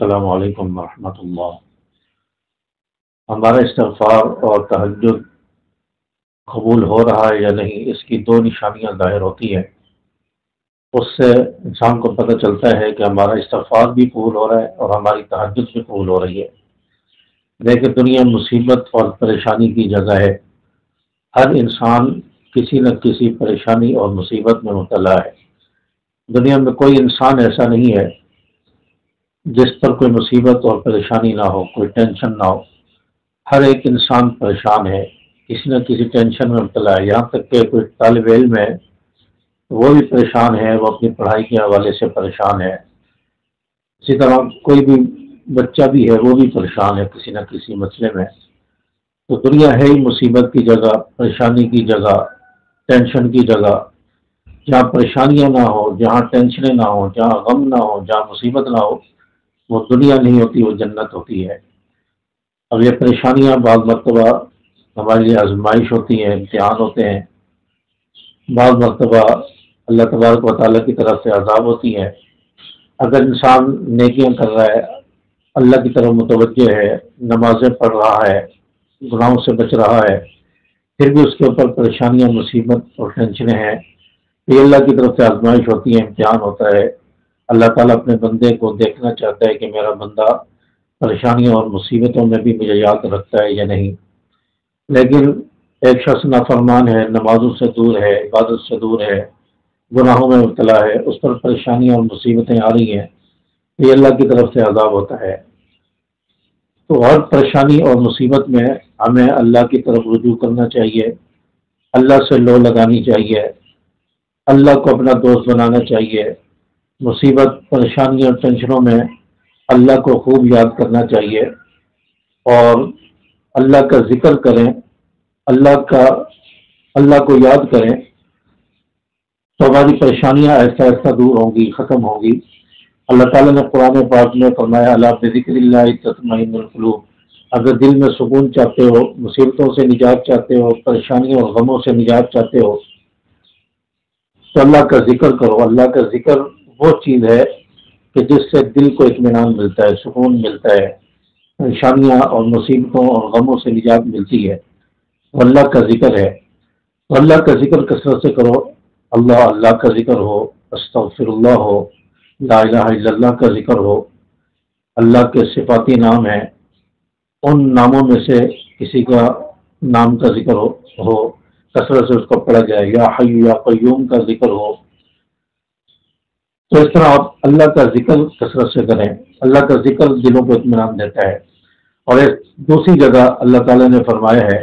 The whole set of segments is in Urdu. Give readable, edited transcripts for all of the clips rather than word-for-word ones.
السلام علیکم ورحمۃ اللہ۔ ہمارا استغفار اور تہجد قبول ہو رہا ہے یا نہیں، اس کی دو نشانیاں ظاہر ہوتی ہیں۔ اس سے انسان کو پتہ چلتا ہے کہ ہمارا استغفار بھی قبول ہو رہا ہے اور ہماری تہجد بھی قبول ہو رہی ہے۔ دیکھیں، دنیا مصیبت اور پریشانی کی جگہ ہے۔ ہر انسان کسی نہ کسی پریشانی اور مصیبت میں مبتلا ہے۔ دنیا میں کوئی انسان ایسا نہیں ہے جس پر کوئی مصیبت اور پریشانی نہ ہو، کوئی ٹینشن نہ ہو۔ ہر ایک انسان پریشان ہے، کسی نہ کسی ٹینشن میں مبتلا ہے۔ یہاں تک کہ کوئی طالب علم ہے، وہ بھی پریشان ہے، وہ اپنی پڑھائی کے حوالے سے پریشان ہے۔ اسی طرح کوئی بھی بچہ بھی ہے، وہ بھی پریشان ہے کسی نہ کسی مسئلے میں۔ تو دنیا ہے ہی مصیبت کی جگہ، پریشانی کی جگہ، ٹینشن کی جگہ۔ جہاں پریشانیاں نہ ہو، جہاں ٹینشنیں نہ ہوں، جہاں غم نہ ہو، جہاں مصیبت نہ ہو، وہ دنیا نہیں ہوتی، وہ جنت ہوتی ہے۔ اب یہ پریشانیاں بعض مرتبہ ہمارے لیے آزمائش ہوتی ہیں، امتحان ہوتے ہیں۔ بعض مرتبہ اللہ تبارک و تعالیٰ کی طرف سے عذاب ہوتی ہیں۔ اگر انسان نیکیاں کر رہا ہے، اللہ کی طرف متوجہ ہے، نمازیں پڑھ رہا ہے، گناہوں سے بچ رہا ہے، پھر بھی اس کے اوپر پریشانیاں، مصیبت اور ٹینشنیں ہیں، یہ اللہ کی طرف سے آزمائش ہوتی ہے، امتحان ہوتا ہے۔ اللہ تعالیٰ اپنے بندے کو دیکھنا چاہتا ہے کہ میرا بندہ پریشانیوں اور مصیبتوں میں بھی مجھے یاد رکھتا ہے یا نہیں۔ لیکن ایک شخص نافرمان ہے، نمازوں سے دور ہے، عبادت سے دور ہے، گناہوں میں مبتلا ہے، اس پر پریشانیاں اور مصیبتیں آ رہی ہیں، یہ اللہ کی طرف سے عذاب ہوتا ہے۔ تو ہر پریشانی اور مصیبت میں ہمیں اللہ کی طرف رجوع کرنا چاہیے، اللہ سے لو لگانی چاہیے، اللہ کو اپنا دوست بنانا چاہیے۔ مصیبت، پریشانی اور ٹینشنوں میں اللہ کو خوب یاد کرنا چاہیے اور اللہ کا ذکر کریں، اللہ کو یاد کریں تو ہماری پریشانیاں آہستہ آہستہ دور ہوں گی، ختم ہوں گی۔ اللہ تعالیٰ نے قرآن پاک میں فرمایا، الا بذکر اللہ تطمئن القلوب۔ اگر دل میں سکون چاہتے ہو، مصیبتوں سے نجات چاہتے ہو، پریشانیوں اور غموں سے نجات چاہتے ہو، تو اللہ کا ذکر کرو۔ اللہ کا ذکر وہ چیز ہے کہ جس سے دل کو اطمینان ملتا ہے، سکون ملتا ہے، پریشانیاں اور مصیبتوں اور غموں سے نجات ملتی ہے، وہ اللہ کا ذکر ہے۔ تو اللہ کا ذکر کثرت سے کرو۔ اللہ کا ذکر ہو، استغفر اللہ ہو، لا الہ الا اللہ کا ذکر ہو، اللہ کے صفاتی نام ہیں، ان ناموں میں سے کسی کا نام کا ذکر ہو، کثرت سے اس کو پڑھا جائے، یا حی یا قیوم کا ذکر ہو۔ تو اس طرح آپ اللہ کا ذکر کثرت سے کریں۔ اللہ کا ذکر دلوں کو اطمینان دیتا ہے۔ اور ایک دوسری جگہ اللہ تعالیٰ نے فرمایا ہے،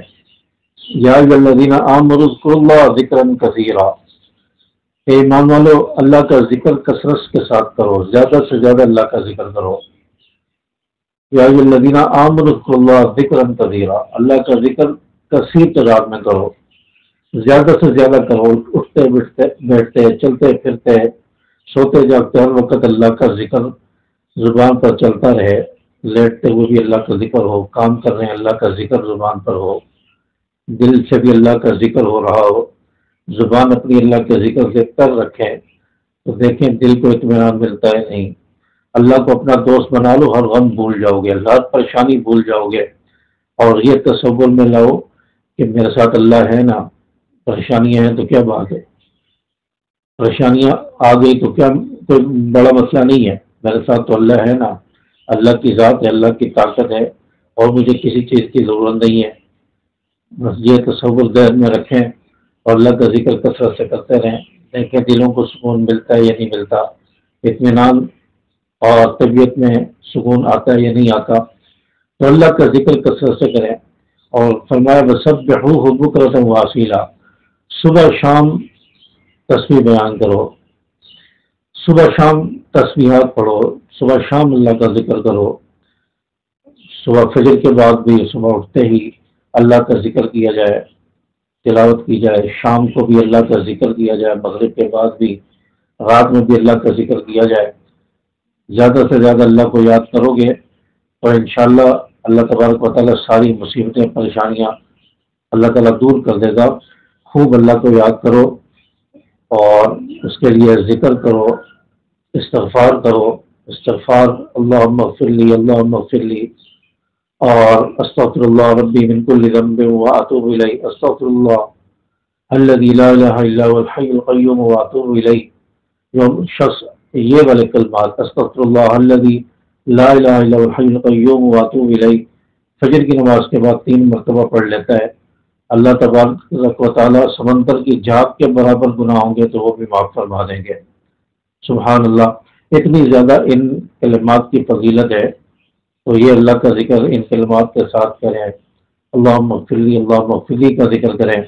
یا ایھا الذین آمنوا اذکروا اللہ ذکرا کثیرا، کہ ایمان والو اللہ کا ذکر کثرت کے ساتھ کرو، زیادہ سے زیادہ اللہ کا ذکر کرو۔ یا ایھا الذین آمنوا اذکروا اللہ ذکرا کثیرا، اللہ کا ذکر کثیر تعداد میں کرو، زیادہ سے زیادہ کرو، اٹھتے بیٹھتے، چلتے پھرتے، سوتے جاگتے، ہر وقت اللہ کا ذکر زبان پر چلتا رہے۔ لیٹتے ہوئے بھی اللہ کا ذکر ہو، کام کر رہے ہیں اللہ کا ذکر زبان پر ہو، دل سے بھی اللہ کا ذکر ہو رہا ہو، زبان اپنی اللہ کے ذکر سے کر رکھیں تو دیکھیں دل کو اطمینان ملتا ہے۔ نہیں، اللہ کو اپنا دوست بنا لو، ہر غم بھول جاؤ گے، ہر پریشانی بھول جاؤ گے، اور یہ تصور میں لاؤ کہ میرے ساتھ اللہ ہے نا۔ پریشانیاں ہیں تو کیا بات ہے، پریشانیاں آ گئی تو کیا کوئی بڑا مسئلہ نہیں ہے، میرے ساتھ تو اللہ ہے نا، اللہ کی ذات ہے، اللہ کی طاقت ہے، اور مجھے کسی چیز کی ضرورت نہیں ہے۔ بس یہ تصور ذہن میں رکھیں اور اللہ کا ذکر کثرت سے کرتے رہیں، دیکھیں دلوں کو سکون ملتا ہے یا نہیں ملتا، اطمینان اور طبیعت میں سکون آتا ہے یا نہیں آتا۔ تو اللہ کا ذکر کثرت سے کریں۔ اور فرمایا وَسَبِّحُوهُ بُكْرَةً وَأَصِيلًا، صبح شام تسبیح بیان کرو، صبح شام تسبیحات پڑھو، صبح شام اللہ کا ذکر کرو۔ صبح فجر کے بعد بھی، صبح اٹھتے ہی اللہ کا ذکر کیا جائے، تلاوت کی جائے، شام کو بھی اللہ کا ذکر کیا جائے، مغرب کے بعد بھی، رات میں بھی اللہ کا ذکر کیا جائے۔ زیادہ سے زیادہ اللہ کو یاد کرو گے تو انشاءاللہ اللہ تبارک و تعالیٰ ساری مصیبتیں، پریشانیاں اللہ تعالیٰ دور کر دے گا۔ خوب اللہ کو یاد کرو اور اس کے لیے ذکر کرو، استغفار کرو، استغفار اللہم اغفر لی اللہم اغفر لی، اور استغفر اللہ ربی من کل ذنب واتوب الیہ، استغفر اللہ الذی لا الہ الا هو الحی القیوم واتوب الیہ۔ جو شخص یہ والے کلمات استغفر اللہ الذی لا الہ الا هو الحی القیوم واتوب الیہ فجر کی نماز کے بعد 3 مرتبہ پڑھ لیتا ہے، اللہ تبارک و تعالیٰ سمندر کی جھاگ کے برابر گناہ ہوں گے تو وہ بھی معاف فرما دیں گے۔ سبحان اللہ، اتنی زیادہ ان کلمات کی فضیلت ہے، تو یہ اللہ کا ذکر ان کلمات کے ساتھ کریں، اللہم اغفر لی اللہم اغفر لی کا ذکر کریں۔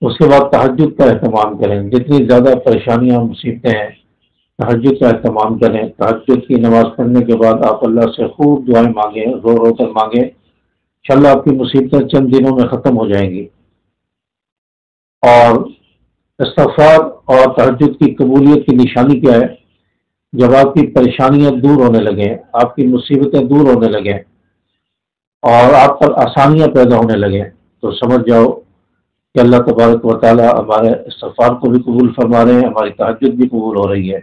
اس کے بعد تہجد کا اہتمام کریں، جتنی زیادہ پریشانیاں مصیبتیں ہیں تہجد کا اہتمام کریں۔ تہجد کی نماز پڑھنے کے بعد آپ اللہ سے خوب دعائیں مانگیں، رو رو کر مانگیں، انشاءاللہ آپ کی مصیبتیں چند دنوں میں ختم ہو جائیں گی۔ اور استغفار اور تہجد کی قبولیت کی نشانی کیا ہے؟ جب آپ کی پریشانیاں دور ہونے لگیں، آپ کی مصیبتیں دور ہونے لگیں اور آپ پر آسانیاں پیدا ہونے لگیں، تو سمجھ جاؤ کہ اللہ تبارک و تعالی ہمارے استغفار کو بھی قبول فرما رہے ہیں، ہماری تہجد بھی قبول ہو رہی ہے۔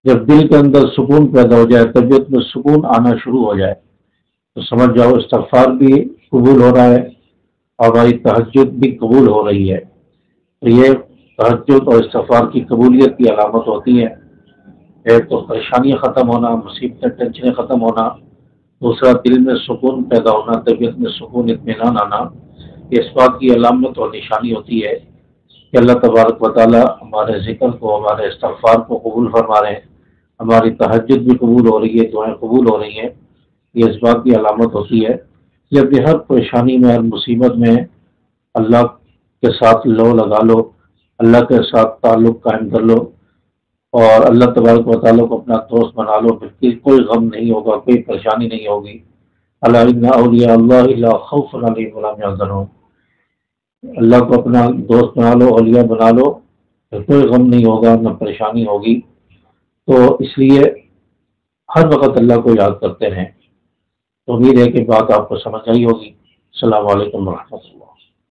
جب دل کے اندر سکون پیدا ہو جائے، طبیعت میں سکون آنا شروع ہو جائے، تو سمجھ جاؤ استغفار بھی قبول ہو رہا ہے اور ہماری تہجد بھی قبول ہو رہی ہے۔ تو یہ تہجد اور استغفار کی قبولیت کی علامت ہوتی ہے۔ ایک تو پریشانیاں ختم ہونا، مصیبتیں ٹینشنیں ختم ہونا، دوسرا دل میں سکون پیدا ہونا، طبیعت میں سکون اطمینان آنا۔ یہ اس بات کی علامت اور نشانی ہوتی ہے کہ اللہ تبارک و تعالیٰ ہمارے ذکر کو، ہمارے استغفار کو قبول فرما رہے ہیں، ہماری تہجد بھی قبول ہو رہی ہے، دعائیں قبول ہو رہی ہیں۔ یہ اس بات کی علامت ہوتی ہے کہ اپنی ہر پریشانی میں، ہر مصیبت میں اللہ کے ساتھ لو لگا لو، اللہ کے ساتھ تعلق قائم کر لو اور اللہ تبارک و تعالیٰ کو اپنا دوست بنا لو، بالکل کوئی غم نہیں ہوگا، کوئی پریشانی نہیں ہوگی۔ الا ان اولیاء اللہ لا خوف علیہم ولا هم يحزنون، اللہ کو اپنا دوست بنا لو، اولیاء بنا لو، پھر کوئی غم نہیں ہوگا، نہ پریشانی ہوگی۔ تو اس لیے ہر وقت اللہ کو یاد کرتے رہیں۔ تو امید ہے کہ بات آپ کو سمجھ آئی ہوگی۔ السلام علیکم ورحمۃ اللہ۔